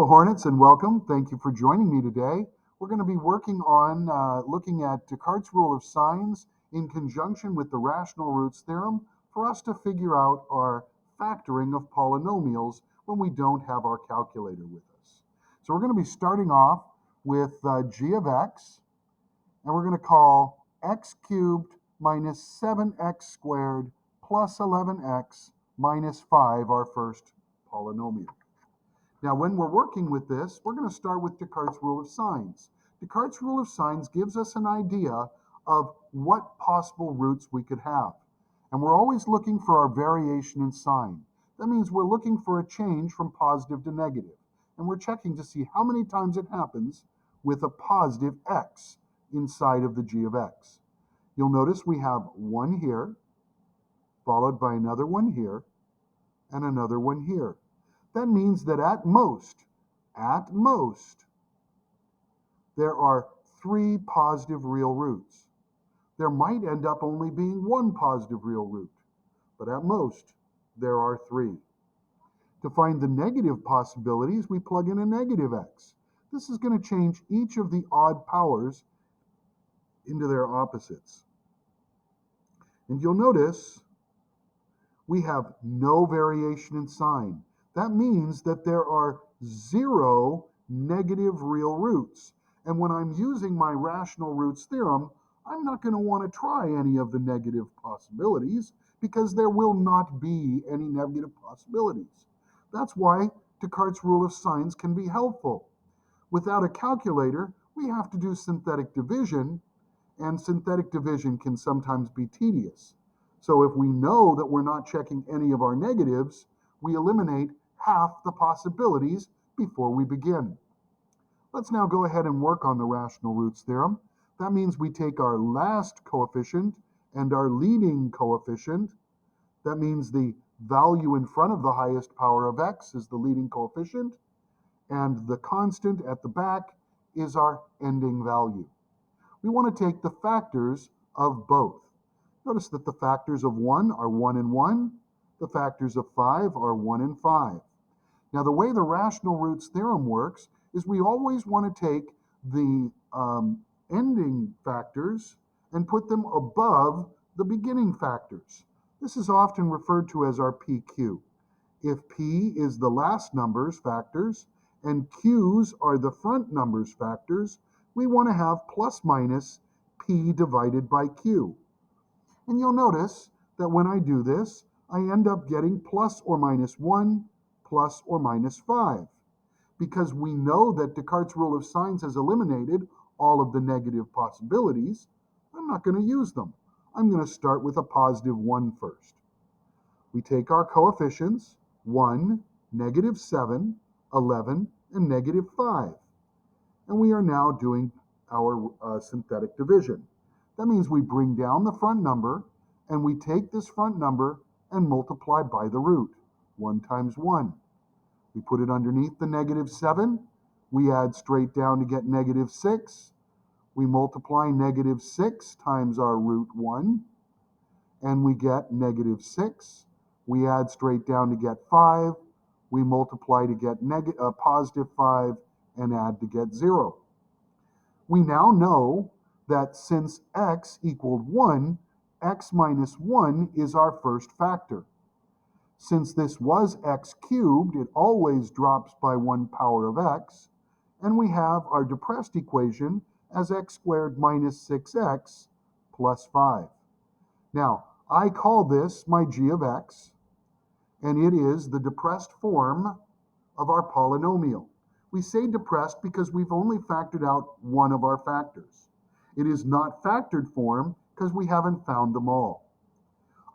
Hornets, and welcome. Thank you for joining me today. We're going to be working on looking at Descartes' rule of signs in conjunction with the Rational Roots Theorem for us to figure out our factoring of polynomials when we don't have our calculator with us. So we're going to be starting off with g of x, and we're going to call x cubed minus 7x squared plus 11x minus 5 our first polynomial. Now, when we're working with this, we're going to start with Descartes' rule of signs. Descartes' rule of signs gives us an idea of what possible roots we could have. And we're always looking for our variation in sign. That means we're looking for a change from positive to negative. And we're checking to see how many times it happens with a positive x inside of the g of x. You'll notice we have one here, followed by another one here, and another one here. That means that at most, there are 3 positive real roots. There might end up only being 1 positive real root, but at most, there are 3. To find the negative possibilities, we plug in a negative x. This is going to change each of the odd powers into their opposites. And you'll notice we have no variation in sign. That means that there are 0 negative real roots. And when I'm using my rational roots theorem, I'm not going to want to try any of the negative possibilities because there will not be any negative possibilities. That's why Descartes' rule of signs can be helpful. Without a calculator, we have to do synthetic division, and synthetic division can sometimes be tedious. So if we know that we're not checking any of our negatives, we eliminate half the possibilities before we begin. Let's now go ahead and work on the rational roots theorem. That means we take our last coefficient and our leading coefficient. That means the value in front of the highest power of x is the leading coefficient, and the constant at the back is our ending value. We want to take the factors of both. Notice that the factors of 1 are 1 and 1. The factors of 5 are 1 and 5. Now, the way the rational roots theorem works is we always want to take the ending factors and put them above the beginning factors. This is often referred to as our PQ. If P is the last number's factors and Q's are the front number's factors, we want to have plus minus P divided by Q. And you'll notice that when I do this, I end up getting plus or minus 1, plus or minus 5. Because we know that Descartes' rule of signs has eliminated all of the negative possibilities, I'm not going to use them. I'm going to start with a positive 1 first. We take our coefficients, 1, negative 7, 11, and negative 5. And we are now doing our synthetic division. That means we bring down the front number, and we take this front number and multiply by the root, 1 times 1. We put it underneath the negative 7. We add straight down to get negative 6. We multiply negative 6 times our root 1, and we get negative 6. We add straight down to get 5. We multiply to get positive 5 and add to get 0. We now know that since x equaled 1, x minus 1 is our first factor. Since this was x cubed, it always drops by 1 power of x, and we have our depressed equation as x squared minus 6x plus 5. Now, I call this my g of x, and it is the depressed form of our polynomial. We say depressed because we've only factored out one of our factors. It is not factored form because we haven't found them all.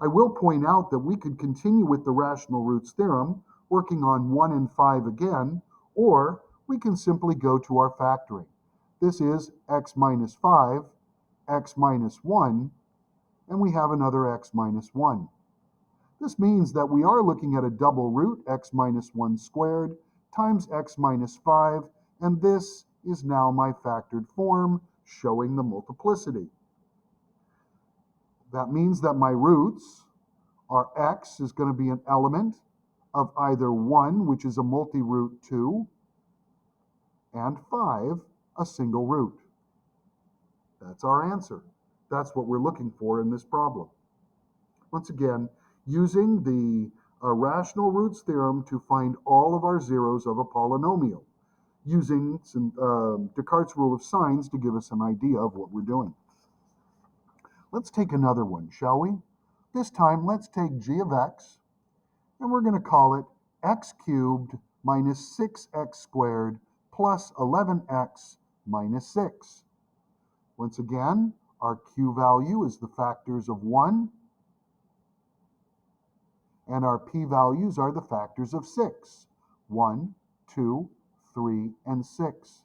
I will point out that we could continue with the rational roots theorem, working on 1 and 5 again, or we can simply go to our factoring. This is x minus 5, x minus 1, and we have another x minus 1. This means that we are looking at a double root, x minus 1 squared, times x minus 5, and this is now my factored form, showing the multiplicity. That means that my roots are x is going to be an element of either 1, which is a multi-root 2, and 5 a single root. That's our answer. That's what we're looking for in this problem. Once again, using the rational roots theorem to find all of our zeros of a polynomial, using Descartes' rule of signs to give us an idea of what we're doing. Let's take another one, shall we? This time, let's take g of x, and we're going to call it x cubed minus 6x squared plus 11x minus 6. Once again, our q value is the factors of 1, and our p values are the factors of 6. 1, 2, 3, and 6.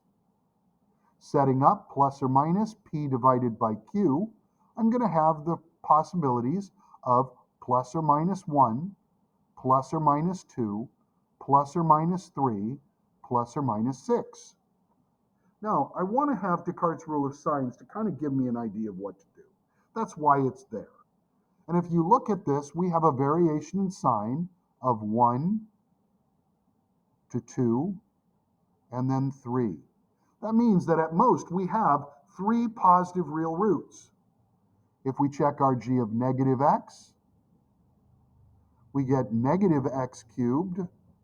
Setting up plus or minus p divided by q, I'm going to have the possibilities of plus or minus 1, plus or minus 2, plus or minus 3, plus or minus 6. Now, I want to have Descartes' rule of signs to kind of give me an idea of what to do. That's why it's there. And if you look at this, we have a variation in sign of 1 to 2 and then 3. That means that at most we have 3 positive real roots. If we check our g of negative x, we get negative x cubed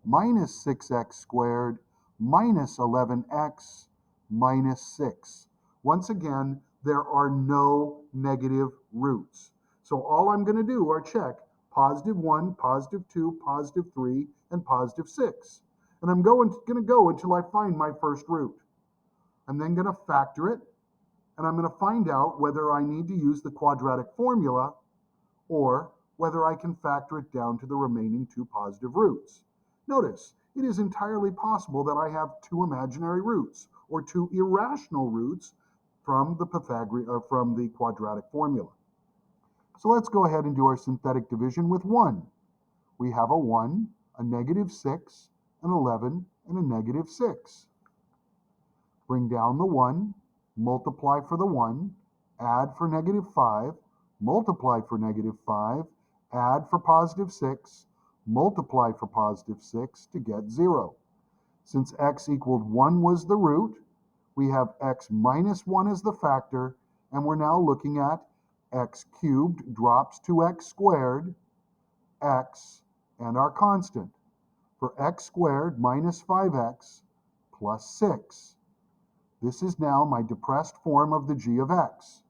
minus 6x squared minus 11x minus 6. Once again, there are no negative roots. So all I'm going to do are check positive 1, positive 2, positive 3, and positive 6. And I'm going to go until I find my first root. I'm then going to factor it, and I'm going to find out whether I need to use the quadratic formula or whether I can factor it down to the remaining 2 positive roots. Notice, it is entirely possible that I have 2 imaginary roots or 2 irrational roots from the quadratic formula. So let's go ahead and do our synthetic division with 1. We have a 1, a negative 6, an 11, and a negative 6. Bring down the 1, multiply for the 1, add for negative 5, multiply for negative 5, add for positive 6, multiply for positive 6 to get 0. Since x equaled 1 was the root, we have x minus 1 as the factor, and we're now looking at x cubed drops to x squared, x, and our constant. For x squared minus 5x plus 6. This is now my depressed form of the g of x.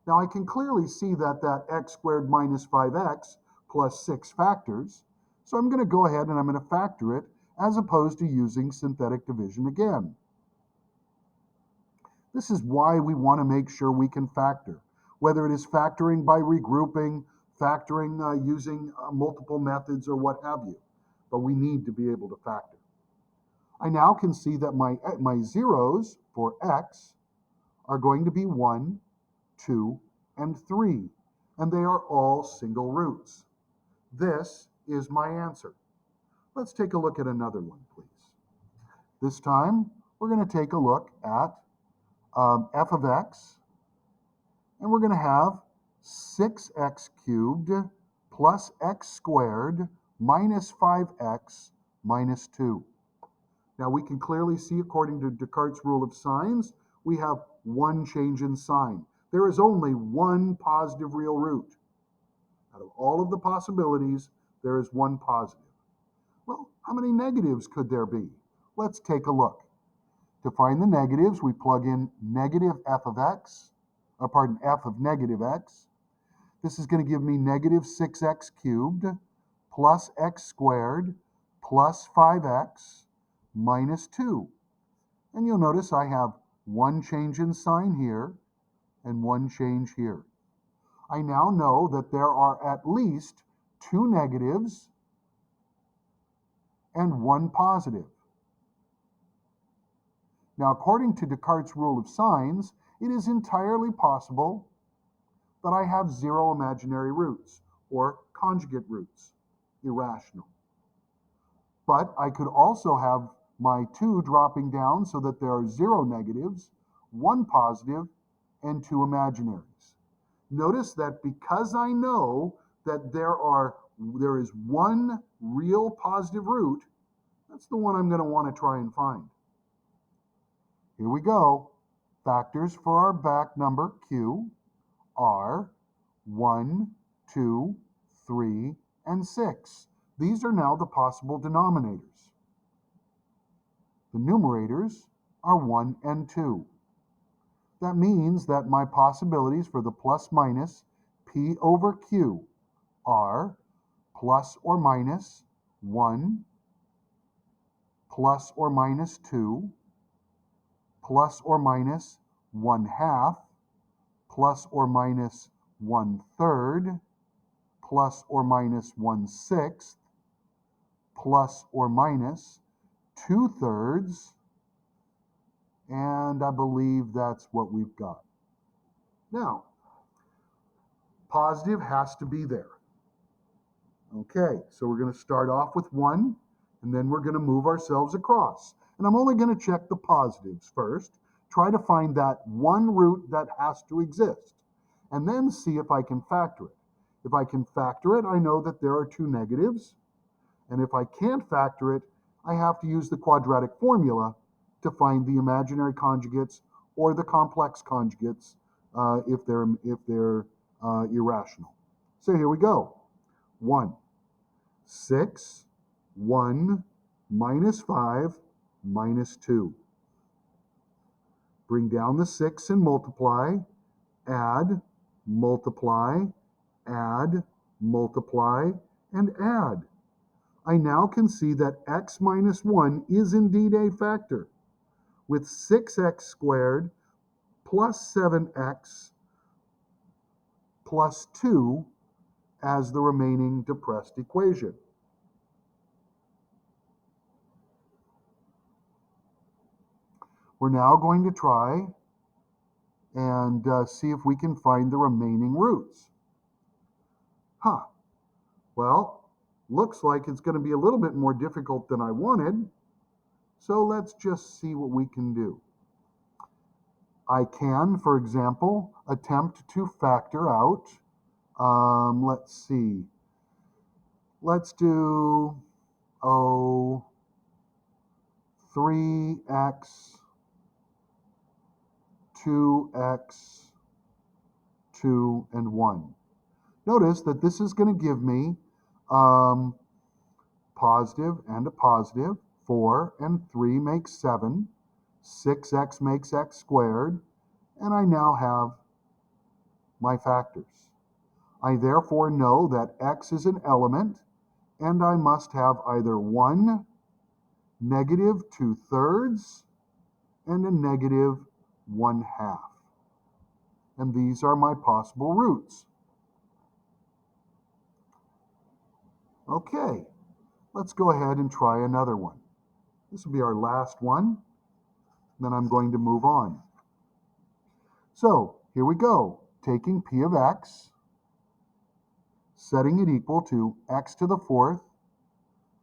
Now I can clearly see that x squared minus 5x plus 6 factors, so I'm going to go ahead and I'm going to factor it as opposed to using synthetic division again. This is why we want to make sure we can factor, whether it is factoring by regrouping, factoring using multiple methods or what have you, but we need to be able to factor. I now can see that my zeros for x are going to be 1, 2, and 3, and they are all single roots. This is my answer. Let's take a look at another one, please. This time, we're going to take a look at f of x, and we're going to have 6x cubed plus x squared minus 5x minus 2. Now we can clearly see, according to Descartes' rule of signs, we have one change in sign. There is only one positive real root. Out of all of the possibilities, there is one positive. Well, how many negatives could there be? Let's take a look. To find the negatives, we plug in negative f of negative x. This is going to give me negative 6x cubed plus x squared plus 5x minus 2. And you'll notice I have one change in sign here and one change here. I now know that there are at least 2 negatives and 1 positive. Now, according to Descartes' rule of signs, it is entirely possible that I have 0 imaginary roots, or conjugate roots, irrational. But I could also have my 2 dropping down so that there are 0 negatives, 1 positive, and 2 imaginaries. Notice that because I know that there is 1 real positive root, that's the one I'm going to want to try and find. here we go. Factors for our back number q are 1, 2, 3, and 6. These are now the possible denominators. The numerators are 1 and 2. That means that my possibilities for the plus minus p over q are plus or minus 1, plus or minus 2, plus or minus 1/2, plus or minus 1/3, plus or minus 1/6, plus or minus 2/3, and I believe that's what we've got. Now, positive has to be there. Okay, so we're going to start off with 1, and then we're going to move ourselves across. And I'm only going to check the positives first, try to find that one root that has to exist, and then see if I can factor it. If I can factor it, I know that there are 2 negatives, and if I can't factor it, I have to use the quadratic formula to find the imaginary conjugates or the complex conjugates if they're irrational. So here we go. 1, 6, 1, minus 5, minus 2. Bring down the 6 and multiply, add, multiply, add, multiply, and add. I now can see that x minus 1 is indeed a factor, with 6x squared plus 7x plus 2 as the remaining depressed equation. We're now going to try and see if we can find the remaining roots. Well, looks like it's going to be a little bit more difficult than I wanted, so let's just see what we can do. I can, for example, attempt to factor out, let's see, let's do 3x, 2x, 2, and 1. Notice that this is going to give me positive and a positive. 4 and 3 makes 7. 6x makes x squared. And I now have my factors. I therefore know that x is an element, and I must have either 1, negative 2/3, and a negative 1/2. And these are my possible roots. Okay, let's go ahead and try another one. This will be our last one, then I'm going to move on. So here we go, taking p of x, setting it equal to x to the 4th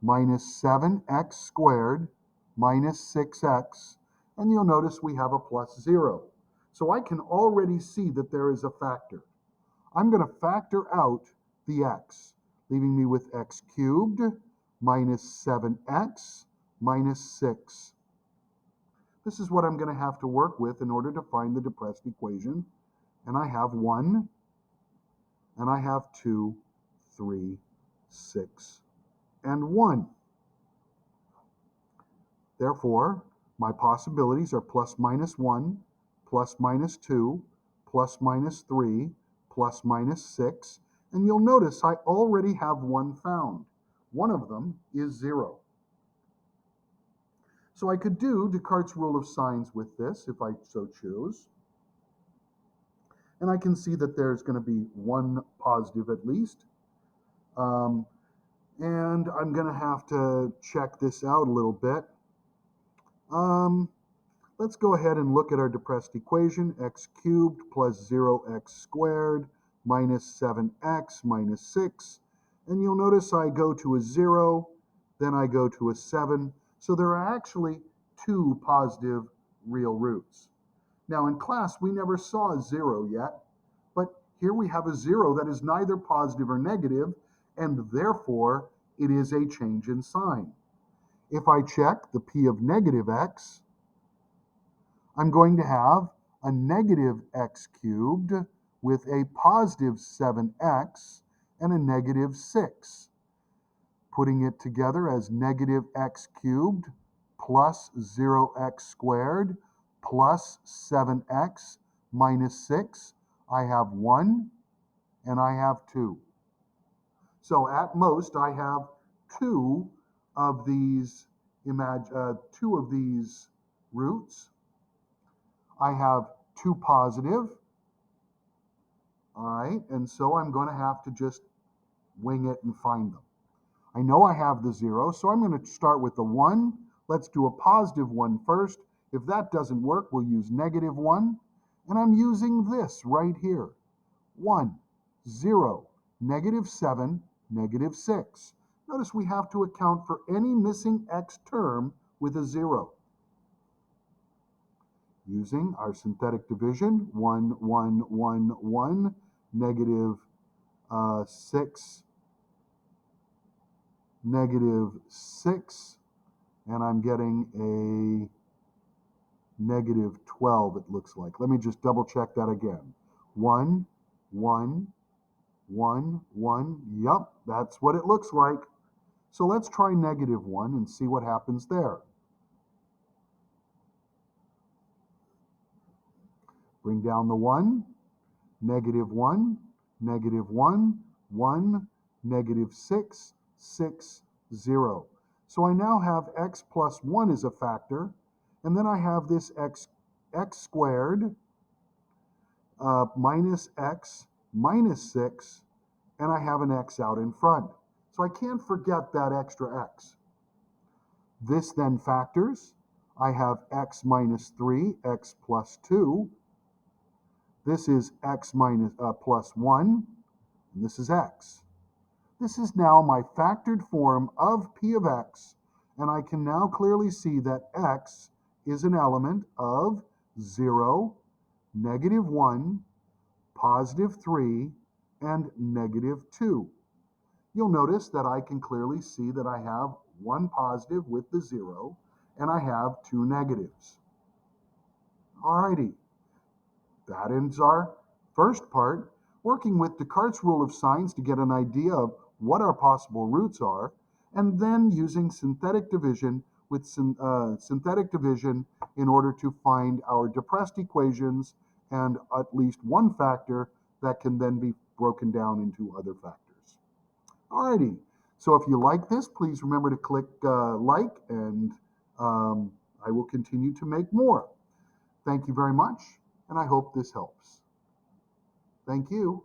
minus 7x squared minus 6x, and you'll notice we have a plus 0. So I can already see that there is a factor. I'm going to factor out the x, leaving me with x cubed minus 7x minus 6. This is what I'm going to have to work with in order to find the depressed equation. And I have 1, and I have 2, 3, 6, and 1. Therefore, my possibilities are plus minus 1, plus minus 2, plus minus 3, plus minus 6. And you'll notice I already have 1 found. One of them is 0. So I could do Descartes' rule of signs with this if I so choose. And I can see that there's going to be 1 positive at least. And I'm going to have to check this out a little bit. Let's go ahead and look at our depressed equation. X cubed plus 0x squared minus 7x minus 6. And you'll notice I go to a 0, then I go to a 7. So there are actually 2 positive real roots. Now in class, we never saw a 0 yet, but here we have a 0 that is neither positive or negative, and therefore it is a change in sign. If I check the p of negative x, I'm going to have a negative x cubed with a positive 7x and a negative 6. Putting it together as negative x cubed plus 0x squared plus 7x minus 6, I have 1 and I have 2. So at most, I have two of these roots. I have two positive, all right, and so I'm going to have to just wing it and find them. I know I have the 0, so I'm going to start with the 1. Let's do a positive 1 first. If that doesn't work, we'll use negative 1. And I'm using this right here. 1, 0, negative 7, negative 6. Notice we have to account for any missing x term with a 0. Using our synthetic division, 1, 1, 1, 1, negative 6, negative 6, and I'm getting a negative 12, it looks like. Let me just double check that again. 1, 1, 1, 1. Yup, that's what it looks like. So let's try negative 1 and see what happens there. Bring down the 1, negative 1, negative 1, 1, negative 6, 6, 0. So I now have x plus 1 as a factor, and then I have this x squared minus x minus 6, and I have an x out in front. So I can't forget that extra x. This then factors. I have x minus 3, x plus 2. This is x minus plus 1, and this is x. This is now my factored form of p of x, and I can now clearly see that x is an element of 0, negative 1, positive 3, and negative 2. You'll notice that I can clearly see that I have one positive with the 0, and I have two negatives. Alrighty, that ends our first part, working with Descartes' rule of signs to get an idea of what our possible roots are, and then using synthetic division with synthetic division in order to find our depressed equations and at least one factor that can then be broken down into other factors. Alrighty, so if you like this, please remember to click like, and I will continue to make more. Thank you very much, and I hope this helps. Thank you.